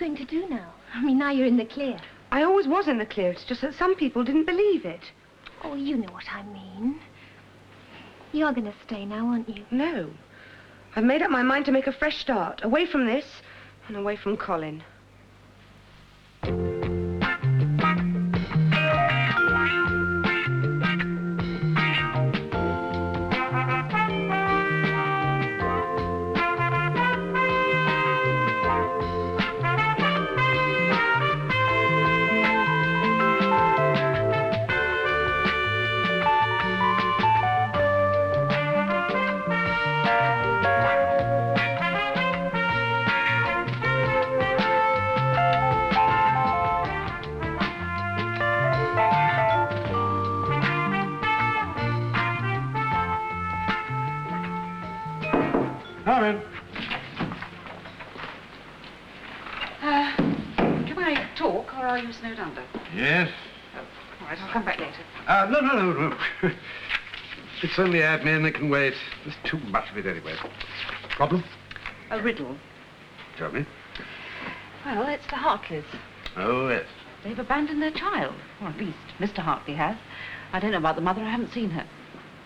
going to do now? I mean, now you're in the clear. I always was in the clear. It's just that some people didn't believe it. Oh, you know what I mean. You're going to stay now, aren't you? No. I've made up my mind to make a fresh start, away from this and away from Colin. Come in. Can I talk, or are you snowed under? Yes. All right, I'll come back later. No. It's only admin that can wait. There's too much of it anyway. Problem? A riddle. Tell me. Well, it's the Hartleys. Oh, yes. They've abandoned their child, or at least Mr. Hartley has. I don't know about the mother, I haven't seen her.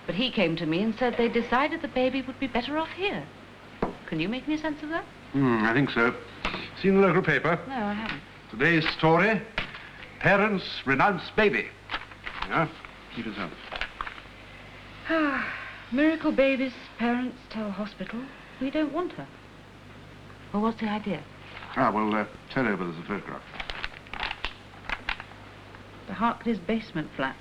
But he came to me and said they decided the baby would be better off here. Can you make any sense of that? I think so. Seen the local paper? No, I haven't. Today's story, parents renounce baby. Yeah, keep it up. Miracle baby's parents tell hospital we don't want her. Well, what's the idea? Well, turn over, there's a photograph. The Hartleys' basement flat.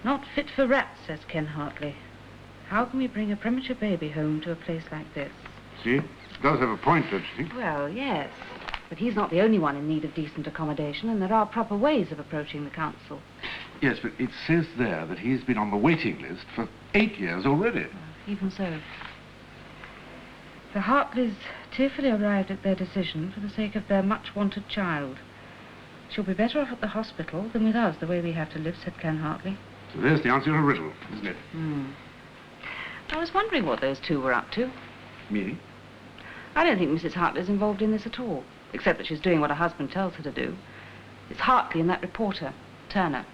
Not fit for rats, says Ken Hartley. How can we bring a premature baby home to a place like this? See? It does have a point, don't you think? Well, yes. But he's not the only one in need of decent accommodation, and there are proper ways of approaching the council. Yes, but it says there that he's been on the waiting list for 8 years already. Even so. The Hartleys tearfully arrived at their decision for the sake of their much-wanted child. She'll be better off at the hospital than with us, the way we have to live, said Ken Hartley. So there's the answer to a riddle, isn't it? I was wondering what those two were up to. Me? I don't think Mrs. Hartley's involved in this at all, except that she's doing what her husband tells her to do. It's Hartley and that reporter, Turner.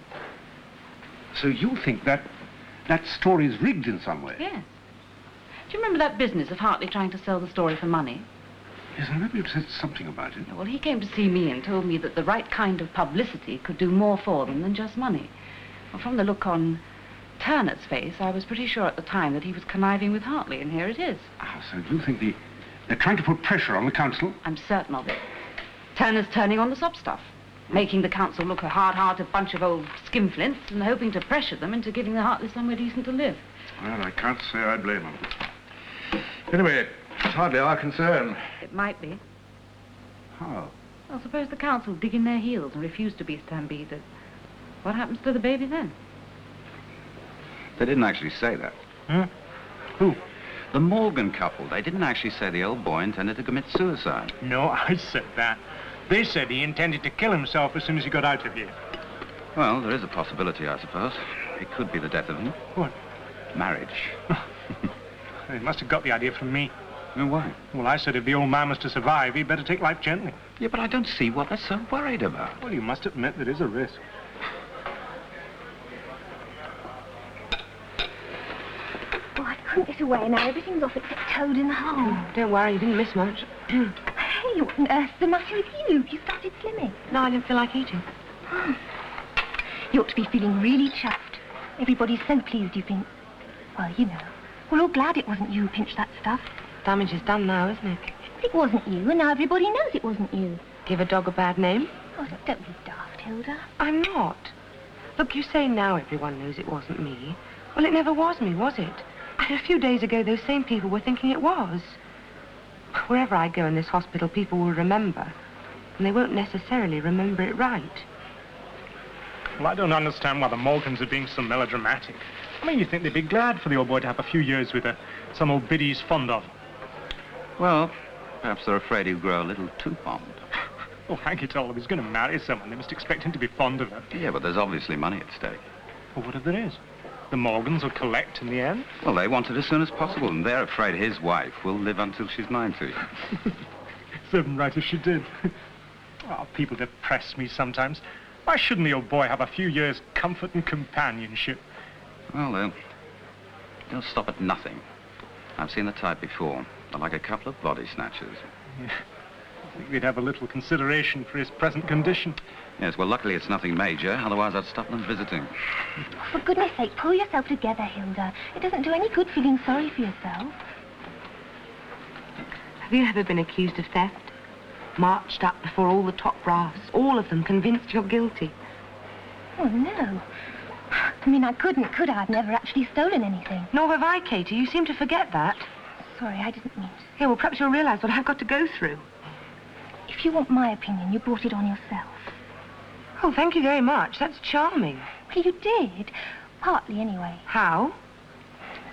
So you think that story's rigged in some way? Yes. Do you remember that business of Hartley trying to sell the story for money? Yes, I remember you said something about it. Well, he came to see me and told me that the right kind of publicity could do more for them than just money. Well, from the look on Turner's face, I was pretty sure at the time that he was conniving with Hartley, and here it is. So you think they're trying to put pressure on the council? I'm certain of it. Turner's turning on the sob stuff, making the council look a hard-hearted bunch of old skinflints and hoping to pressure them into giving the Hartleys somewhere decent to live. Well, I can't say I blame them. Anyway, it's hardly our concern. It might be. How? Well, suppose the council dig in their heels and refuse to be stampeded. What happens to the baby then? They didn't actually say that. Huh? Who? The Morgan couple. They didn't actually say the old boy intended to commit suicide. No, I said that. They said he intended to kill himself as soon as he got out of here. Well, there is a possibility, I suppose. It could be the death of him. What? Marriage. He must have got the idea from me. And why? Well, I said if the old man was to survive, he'd better take life gently. Yeah, but I don't see what they're so worried about. Well, you must admit there is a risk. Oh, I couldn't get away now. Everything's off except Toad in the hole. Don't worry, you didn't miss much. Hey, what on earth's the matter with you? You started slimming. No, I didn't feel like eating. You ought to be feeling really chuffed. Everybody's so pleased you've been... Well, you know. We're all glad it wasn't you who pinched that stuff. Damage is done now, isn't it? It wasn't you, and now everybody knows it wasn't you. Give a dog a bad name? Oh, don't be daft, Hilda. I'm not. Look, you say now everyone knows it wasn't me. Well, it never was me, was it? And a few days ago, those same people were thinking it was. Wherever I go in this hospital, people will remember. And they won't necessarily remember it right. Well, I don't understand why the Morgans are being so melodramatic. I mean, you'd think they'd be glad for the old boy to have a few years with some old biddy he's fond of. Well, perhaps they're afraid he'll grow a little too fond. Oh, hang it all, if he's going to marry someone, they must expect him to be fond of her. Yeah, but there's obviously money at stake. Well, what if there is? The Morgans will collect in the end. Well, they want it as soon as possible, and they're afraid his wife will live until she's 90. serve 'em right if she did. Oh, people depress me sometimes. Why shouldn't the old boy have a few years' comfort and companionship? Well, they'll stop at nothing. I've seen the type before. They're like a couple of body snatchers. Yeah. I think we'd have a little consideration for his present condition. Yes, well, luckily it's nothing major. Otherwise, I'd stop them visiting. For goodness sake, pull yourself together, Hilda. It doesn't do any good feeling sorry for yourself. Have you ever been accused of theft? Marched up before all the top brass, all of them convinced you're guilty. Oh, no. I mean, I couldn't, could I? I've never actually stolen anything. Nor have I, Katie. You seem to forget that. Sorry, I didn't mean to. Yeah, well, perhaps you'll realise what I've got to go through. If you want my opinion, you brought it on yourself. Oh, thank you very much. That's charming. Well, you did. Partly, anyway. How?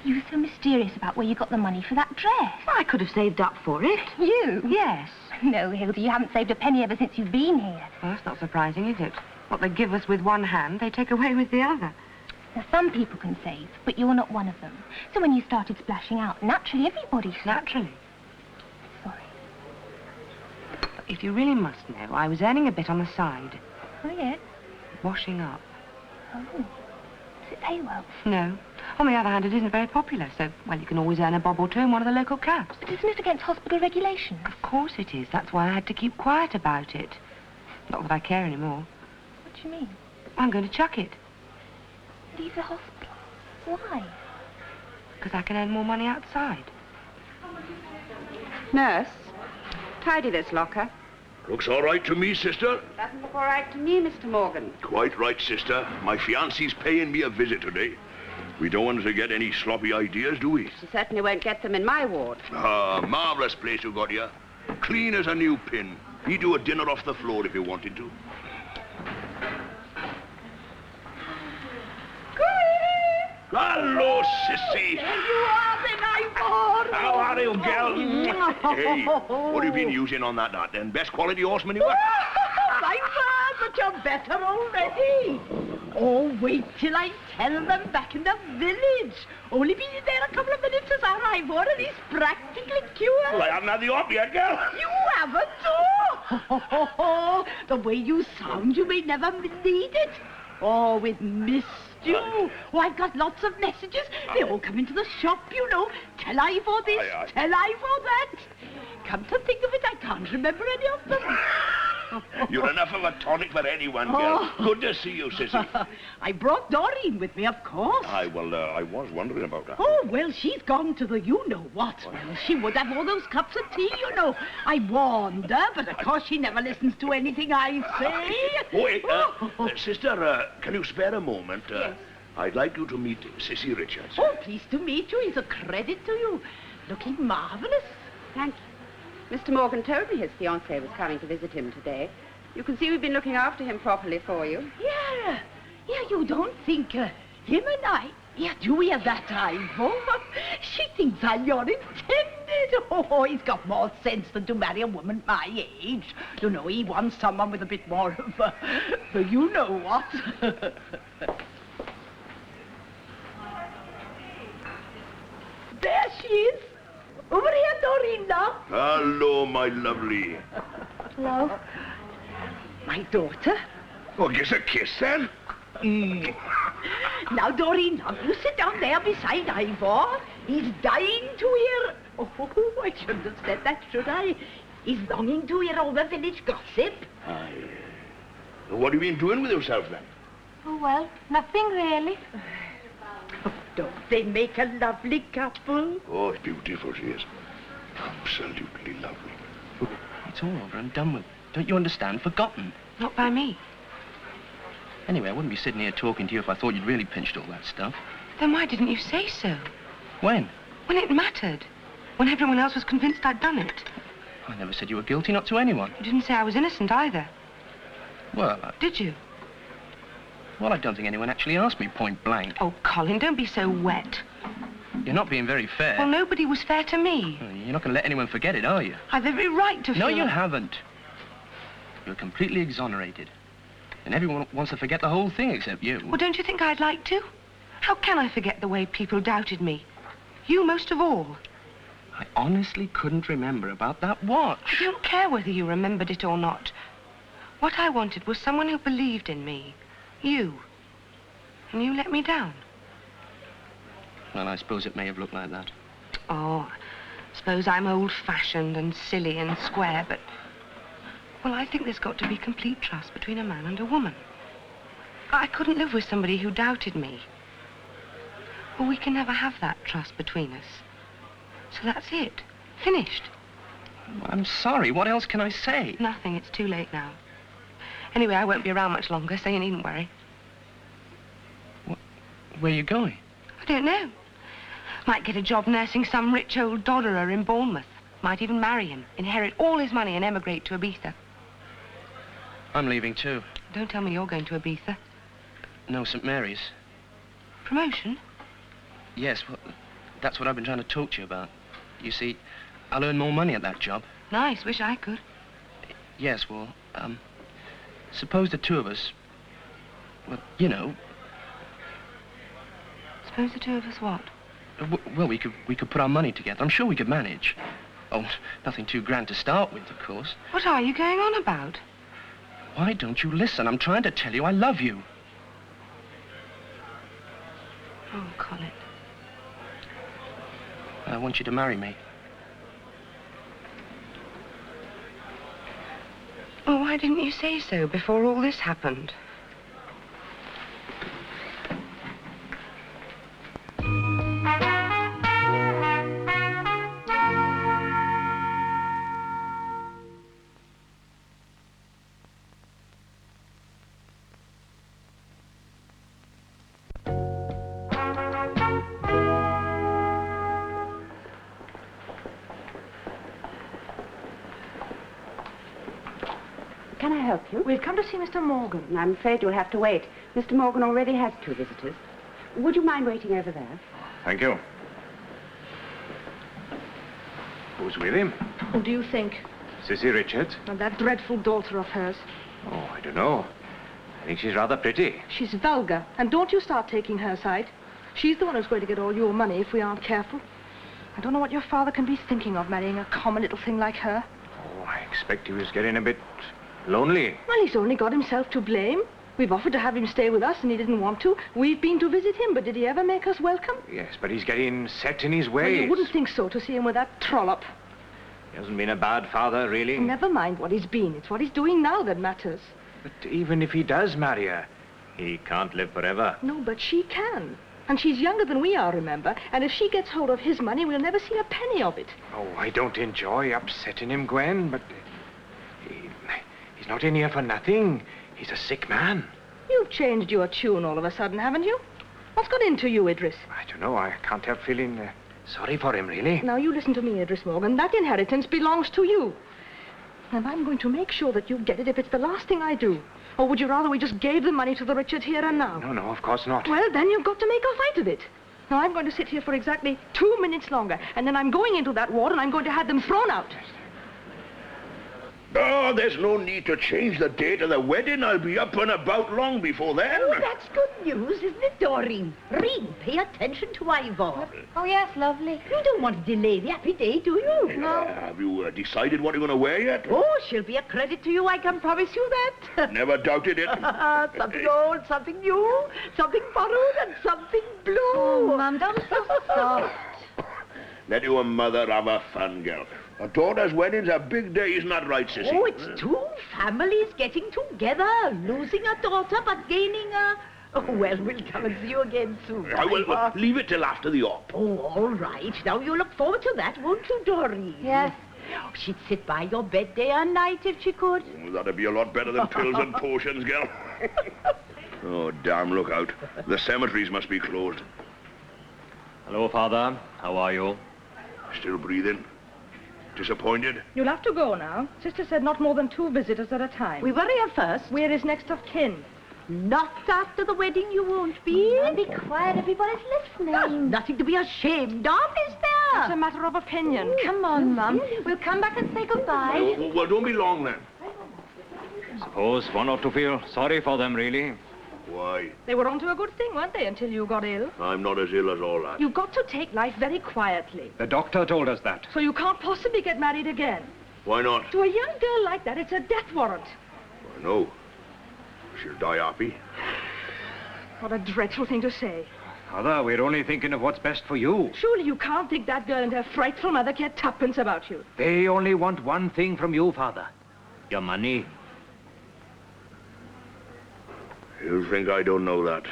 You were so mysterious about where you got the money for that dress. Well, I could have saved up for it. You? Yes. No, Hilda, you haven't saved a penny ever since you've been here. Well, that's not surprising, is it? What they give us with one hand, they take away with the other. Now, some people can save, but you're not one of them. So when you started splashing out, naturally everybody should. Naturally. Sorry. If you really must know, I was earning a bit on the side. Oh, yes? Washing up. Oh. Does it pay well? No. On the other hand, it isn't very popular, so, well, you can always earn a bob or two in one of the local cabs. But isn't it against hospital regulations? Of course it is. That's why I had to keep quiet about it. Not that I care anymore. What do you mean? I'm going to chuck it. Leave the hospital? Why? Because I can earn more money outside. Nurse, tidy this locker. Looks all right to me, sister. Doesn't look all right to me, Mr. Morgan. Quite right, sister. My fiancée's paying me a visit today. We don't want her to get any sloppy ideas, do we? She certainly won't get them in my ward. Ah, marvellous place you got here. Clean as a new pin. He'd do a dinner off the floor if you wanted to. Hello, sissy. There you are, then, Ivor. How are you, girl? Hey, what have you been using on that then? Best quality horseman you got? Ivor, but you're better already. Oh, wait till I tell them back in the village. Only been in there a couple of minutes as our Ivor, and he's practically cured. Well, I haven't had the op yet, girl. You haven't, oh. The way you sound, you may never need it. Oh, we've missed you. Oh, I've got lots of messages. They all come into the shop, you know. Tell Ivor this, Aye. tell Ivor that. Come to think of it, I can't remember any of them. You're enough of a tonic for anyone, girl. Oh. Good to see you, sissy. I brought Doreen with me, of course. I was wondering about that. Oh, well, she's gone to the you-know-what. Well, she would have all those cups of tea, you know. I warned her, but of course she never listens to anything I say. Oh, wait, sister, can you spare a moment? Yes. I'd like you to meet Sissy Richards. Oh, pleased to meet you. He's a credit to you. Looking marvellous. Thank you. Mr. Morgan told me his fiancée was coming to visit him today. You can see we've been looking after him properly for you. Yeah, you don't think him and I... Yeah, do we have that time, oh? She thinks I'm your intended. Oh, he's got more sense than to marry a woman my age. You know, he wants someone with a bit more of the you-know-what. There she is. Over here, Doreen, now. Hello, my lovely. Hello. My daughter. Oh, give us a kiss, then. Now, Doreen, now you sit down there beside Ivor. He's dying to hear... Oh, I shouldn't have said that, should I? He's longing to hear all the village gossip. Aye. What have you been doing with yourself, then? Oh, well, nothing really. Oh, don't they make a lovely couple? Oh, it's beautiful, she is. Absolutely lovely. It's all over and done with. Don't you understand? Forgotten. Not by me. Anyway, I wouldn't be sitting here talking to you if I thought you'd really pinched all that stuff. Then why didn't you say so? When? When it mattered. When everyone else was convinced I'd done it. I never said you were guilty, not to anyone. You didn't say I was innocent either. Well, Did you? I don't think anyone actually asked me point blank. Oh, Colin, don't be so wet. You're not being very fair. Well, nobody was fair to me. You're not going to let anyone forget it, are you? I've every right to No, feel... you haven't. You're completely exonerated. And everyone wants to forget the whole thing except you. Well, don't you think I'd like to? How can I forget the way people doubted me? You most of all. I honestly couldn't remember about that watch. I don't care whether you remembered it or not. What I wanted was someone who believed in me. You. And you let me down. Well, I suppose it may have looked like that. Oh, I suppose I'm old-fashioned and silly and square, but... Well, I think there's got to be complete trust between a man and a woman. I couldn't live with somebody who doubted me. Well, we can never have that trust between us. So that's it. Finished. Well, I'm sorry. What else can I say? Nothing. It's too late now. Anyway, I won't be around much longer, so you needn't worry. Where are you going? I don't know. Might get a job nursing some rich old dodderer in Bournemouth. Might even marry him, inherit all his money and emigrate to Ibiza. I'm leaving too. Don't tell me you're going to Ibiza. No, St. Mary's. Promotion? Yes, well, that's what I've been trying to talk to you about. You see, I'll earn more money at that job. Nice. Wish I could. Yes, well, suppose the two of us... Well, you know... Suppose the two of us what? Well, we could put our money together. I'm sure we could manage. Oh, nothing too grand to start with, of course. What are you going on about? Why don't you listen? I'm trying to tell you I love you. Oh, Colin. I want you to marry me. Well, why didn't you say so before all this happened? Can I help you? We've come to see Mr. Morgan. I'm afraid you'll have to wait. Mr. Morgan already has 2 visitors. Would you mind waiting over there? Thank you. Who's with him? Who do you think? Sissy Richards? And that dreadful daughter of hers. Oh, I don't know. I think she's rather pretty. She's vulgar. And don't you start taking her side. She's the one who's going to get all your money if we aren't careful. I don't know what your father can be thinking of, marrying a common little thing like her. Oh, I expect he was getting a bit lonely. Well, he's only got himself to blame. We've offered to have him stay with us and he didn't want to. We've been to visit him, but did he ever make us welcome? Yes, but he's getting set in his ways. Well, you wouldn't think so to see him with that trollop. He hasn't been a bad father, really. Never mind what he's been. It's what he's doing now that matters. But even if he does marry her, he can't live forever. No, but she can. And she's younger than we are, remember? And if she gets hold of his money, we'll never see a penny of it. Oh, I don't enjoy upsetting him, Gwen, but he's not in here for nothing. He's a sick man. You've changed your tune all of a sudden, haven't you? What's got into you, Idris? I don't know. I can't help feeling sorry for him, really. Now, you listen to me, Idris Morgan. That inheritance belongs to you. And I'm going to make sure that you get it if it's the last thing I do. Or would you rather we just gave the money to the Richard here and now? No, of course not. Well, then you've got to make a fight of it. Now, I'm going to sit here for exactly 2 minutes longer, and then I'm going into that ward and I'm going to have them thrown out. Oh, there's no need to change the date of the wedding. I'll be up and about long before then. Oh, that's good news, isn't it, Doreen? Reen, pay attention to Ivor. Oh, yes, lovely. You don't want to delay the happy day, do you? No. Have you decided what you're going to wear yet? Oh, she'll be a credit to you, I can promise you that. Never doubted it. Something old, something new, something borrowed, and something blue. Oh, Mum, don't be so soft. Let your mother have a fun, girl. A daughter's wedding's a big day, isn't that right, Sissy? Oh, it's 2 families getting together, losing a daughter but gaining a... Oh, well, we'll come and see you again soon. I will leave it till after the op. Oh, all right. Now, you look forward to that, won't you, Doreen? Yes. Oh, she'd sit by your bed day and night if she could. Oh, that'd be a lot better than pills and potions, girl. Oh, damn, look out. The cemeteries must be closed. Hello, Father. How are you? Still breathing? Disappointed? You'll have to go now. Sister said not more than 2 visitors at a time. We were here first. We're his next of kin. Not after the wedding you won't be. Be quiet, everybody's listening. There's nothing to be ashamed of, is there? It's a matter of opinion. Come on, Mum. We'll come back and say goodbye. Well, don't be long then. Suppose one ought to feel sorry for them, really. Why? They were onto a good thing, weren't they, until you got ill? I'm not as ill as all that. You've got to take life very quietly. The doctor told us that. So you can't possibly get married again. Why not? To a young girl like that, it's a death warrant. I know. She'll die happy. What a dreadful thing to say. Father, we're only thinking of what's best for you. Surely you can't think that girl and her frightful mother care tuppence about you. They only want one thing from you, Father. Your money. You think I don't know that?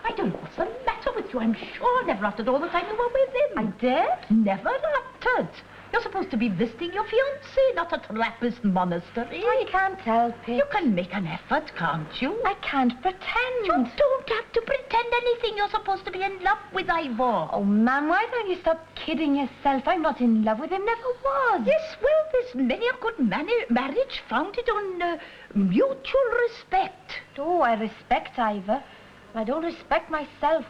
I don't know what's the matter with you. I'm sure never after all the time you were with him. I did? Never after. You're supposed to be visiting your fiancé, not a Trappist monastery. I can't help it. You can make an effort, can't you? I can't pretend. You don't have to pretend anything. You're supposed to be in love with Ivor. Oh, Ma'am, why don't you stop kidding yourself? I'm not in love with him, never was. Yes, well, there's many a good marriage founded on mutual respect. Oh, I respect Ivor. I don't respect myself.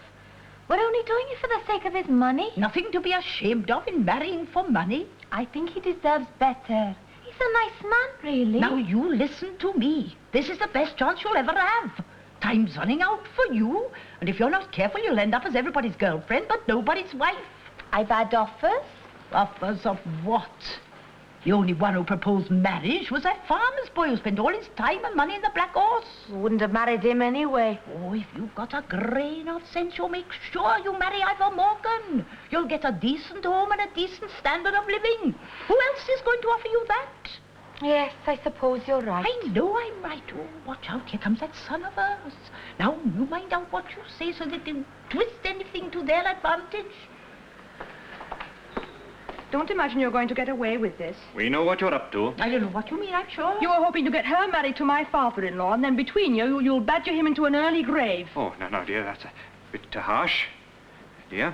We're only doing it for the sake of his money. Nothing to be ashamed of in marrying for money. I think he deserves better. He's a nice man, really. Now, you listen to me. This is the best chance you'll ever have. Time's running out for you. And if you're not careful, you'll end up as everybody's girlfriend, but nobody's wife. I've had offers. Offers of what? The only one who proposed marriage was that farmer's boy who spent all his time and money in the Black Horse. Wouldn't have married him anyway. Oh, if you've got a grain of sense, you'll make sure you marry Ivor Morgan. You'll get a decent home and a decent standard of living. Who else is going to offer you that? Yes, I suppose you're right. I know I'm right. Oh, watch out. Here comes that son of hers. Now, you mind out what you say so that they twist anything to their advantage. Don't imagine you're going to get away with this. We know what you're up to. I don't know what you mean, I'm sure. You were hoping to get her married to my father-in-law, and then between you'll badger him into an early grave. Oh, no, dear, that's a bit harsh. Dear?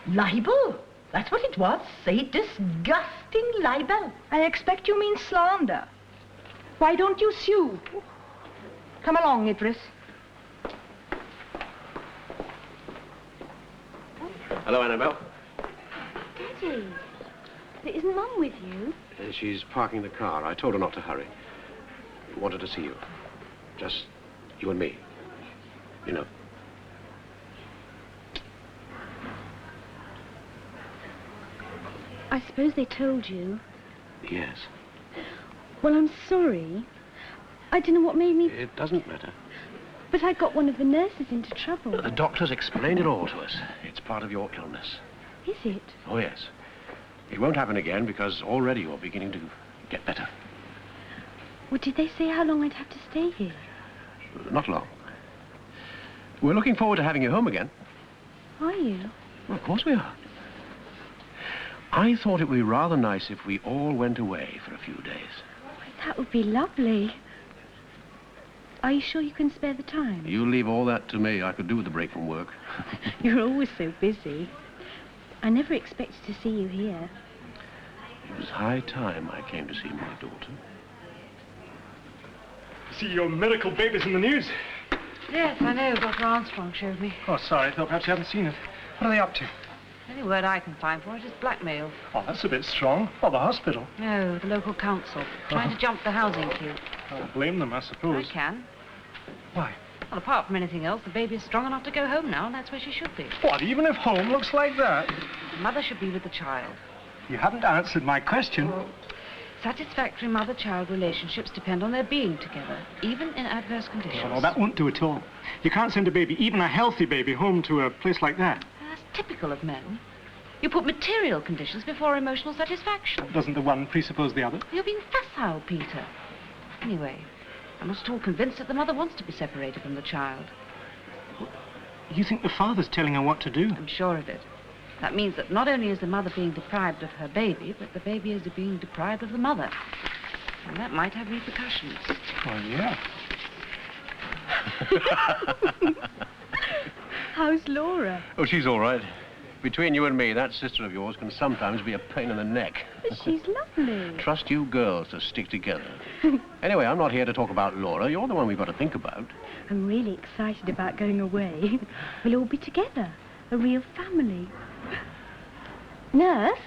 Libel? That's what it was. A disgusting libel. I expect you mean slander. Why don't you sue? Come along, Idris. Hello, Annabelle. Daddy, isn't Mum with you? She's parking the car. I told her not to hurry. Wanted to see you. Just you and me. You know. I suppose they told you. Yes. Well, I'm sorry. I don't know what made me... It doesn't matter. But I got one of the nurses into trouble. The doctor's explained it all to us. It's part of your illness. Is it? Oh, yes. It won't happen again because already you're beginning to get better. Well, did they say how long I'd have to stay here? Not long. We're looking forward to having you home again. Are you? Well, of course we are. I thought it would be rather nice if we all went away for a few days. That would be lovely. Are you sure you can spare the time? You leave all that to me. I could do with a break from work. You're always so busy. I never expected to see you here. It was high time I came to see my daughter. See, your miracle baby's in the news. Yes, I know. Dr. Armstrong showed me. Oh, sorry. I thought perhaps you hadn't seen it. What are they up to? The only word I can find for it is blackmail. Oh, that's a bit strong. Well, the hospital. No, the local council. Trying to jump the housing queue. I don't blame them, I suppose. I can. Why? Well, apart from anything else, the baby is strong enough to go home now, and that's where she should be. What, even if home looks like that? The mother should be with the child. You haven't answered my question. Satisfactory mother-child relationships depend on their being together, even in adverse conditions. Oh, that won't do at all. You can't send a baby, even a healthy baby, home to a place like that. That's typical of men. You put material conditions before emotional satisfaction. Doesn't the one presuppose the other? You're being facile, Peter. Anyway, I'm not at all convinced that the mother wants to be separated from the child. You think the father's telling her what to do? I'm sure of it. That means that not only is the mother being deprived of her baby, but the baby is being deprived of the mother. And that might have repercussions. Oh, yeah. How's Laura? Oh, she's all right. Between you and me, that sister of yours can sometimes be a pain in the neck. But she's lovely. Trust you girls to stick together. Anyway, I'm not here to talk about Laura. You're the one we've got to think about. I'm really excited about going away. We'll all be together. A real family. Nurse,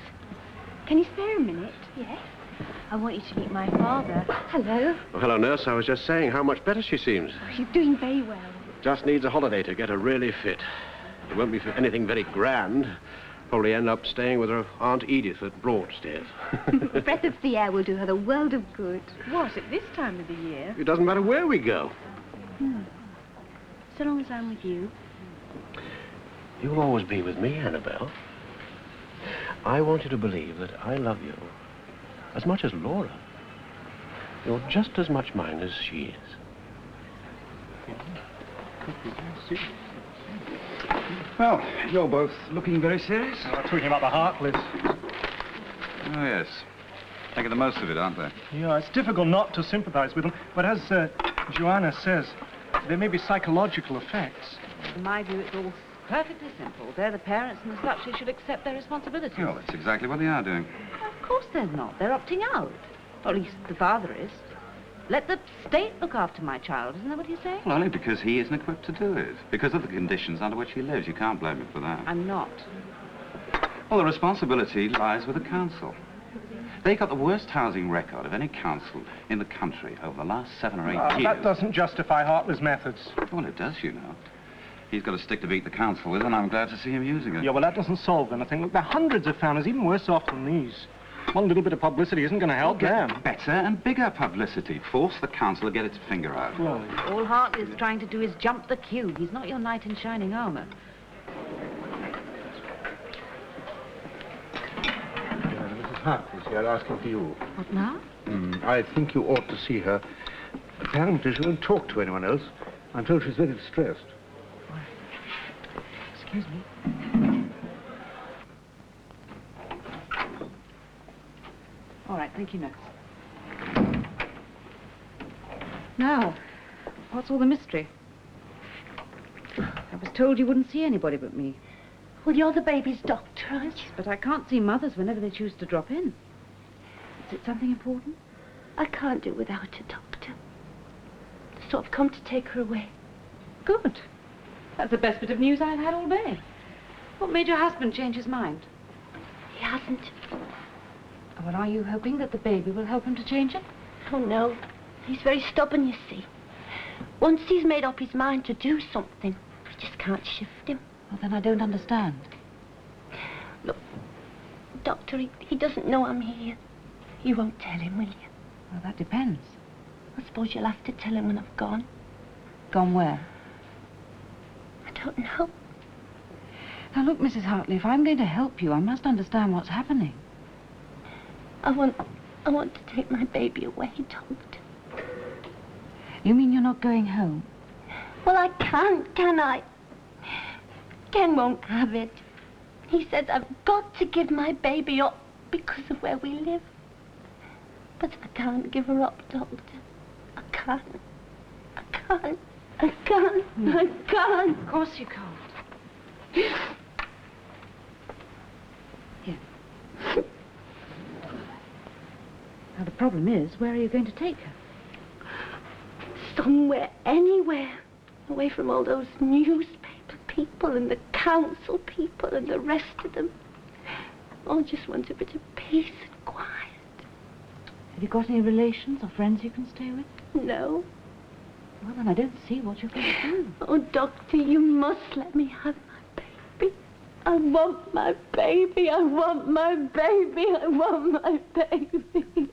can you spare a minute? Yes? I want you to meet my father. Hello. Oh, hello, nurse. I was just saying how much better she seems. She's doing very well. Just needs a holiday to get her really fit. It won't be for anything very grand. Probably end up staying with her Aunt Edith at Broadstairs. A breath of sea air will do her the world of good. What, at this time of the year? It doesn't matter where we go. So long as I'm with you. You'll always be with me, Annabelle. I want you to believe that I love you as much as Laura. You're just as much mine as she is. Well, you're both looking very serious. Talking about the Hartleys. Oh, yes. Making the most of it, aren't they? Yeah, it's difficult not to sympathize with them, but as Joanna says, there may be psychological effects. In my view, it's all perfectly simple. They're the parents, and as such, they should accept their responsibilities. Well, that's exactly what they are doing. Of course they're not. They're opting out. Or at least the father is. Let the state look after my child, isn't that what he's saying? Well, only because he isn't equipped to do it. Because of the conditions under which he lives. You can't blame him for that. I'm not. Well, the responsibility lies with the council. They got the worst housing record of any council in the country over the last 7 or 8 years. That doesn't justify Hartley's methods. Well, it does, you know. He's got a stick to beat the council with, and I'm glad to see him using it. Yeah, well, that doesn't solve anything. Look, there are hundreds of families even worse off than these. One little bit of publicity isn't going to help them. Better and bigger publicity. Force the council to get its finger out. Well, all Hartley's trying to do is jump the queue. He's not your knight in shining armor. Mrs. Hartley's here asking for you. What now? I think you ought to see her. Apparently she won't talk to anyone else. I'm told she's very distressed. Excuse me. All right, thank you, nurse. Now, what's all the mystery? I was told you wouldn't see anybody but me. Well, you're the baby's doctor, aren't you? But I can't see mothers whenever they choose to drop in. Is it something important? I can't do without a doctor. So I've come to take her away. Good. That's the best bit of news I've had all day. What made your husband change his mind? He hasn't. Well, are you hoping that the baby will help him to change it? Oh, no. He's very stubborn, you see. Once he's made up his mind to do something, we just can't shift him. Well, then I don't understand. Look, Doctor, he doesn't know I'm here. You won't tell him, will you? Well, that depends. I suppose you'll have to tell him when I've gone. Gone where? I don't know. Now, look, Mrs. Hartley, if I'm going to help you, I must understand what's happening. I want to take my baby away, Doctor. You mean you're not going home? Well, I can't, can I? Ken won't have it. He says I've got to give my baby up because of where we live. But I can't give her up, Doctor. I can't. I can't. I can't. I can't. Of course you can't. Here. Now, the problem is, where are you going to take her? Somewhere, anywhere. Away from all those newspaper people and the council people and the rest of them. All just want a bit of peace and quiet. Have you got any relations or friends you can stay with? No. Well, then I don't see what you're going to do. Oh, Doctor, you must let me have my baby. I want my baby. I want my baby. I want my baby.